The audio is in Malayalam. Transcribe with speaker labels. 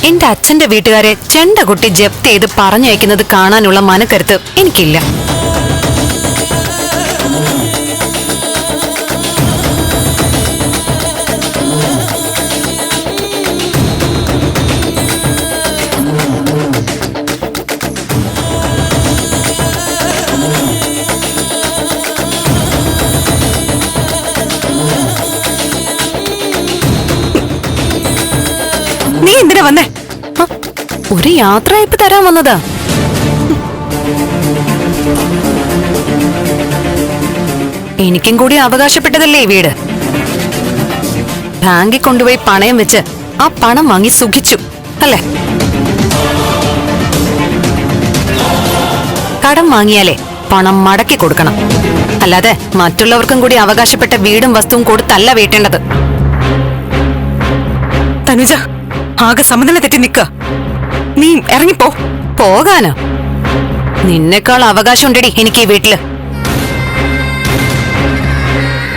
Speaker 1: എന്റെ അച്ഛന്റെ വീട്ടുകാരെ ചെണ്ടകുട്ടി ജപ്തി ചെയ്ത് പറഞ്ഞയക്കുന്നത് കാണാനുള്ള മനക്കരുത്ത് എനിക്കില്ല. നീ എന്തിനാ വന്നേ? ഒരു യാത്രയപ്പ് തരാൻ വന്നതാ. എനിക്കും കൂടി അവകാശപ്പെട്ടതല്ലേ ഈ വീട്. ബാങ്കിൽ കൊണ്ടുപോയി പണയം വെച്ച് ആ പണം വാങ്ങി സുഖിച്ചു അല്ലേ? കടം വാങ്ങിയാലേ പണം മടക്കി കൊടുക്കണം. അല്ലാതെ മറ്റുള്ളവർക്കും കൂടി അവകാശപ്പെട്ട വീടും വസ്തുവും കൊടുത്തല്ല വീട്ടേണ്ടത്.
Speaker 2: തനുജ, ആകെ സമനില തെറ്റി നിക്ക. നീ ഇറങ്ങിപ്പോ.
Speaker 1: പോകാനോ? നിന്നെക്കാൾ അവകാശം ഉണ്ടടി എനിക്ക് ഈ വീട്ടില്.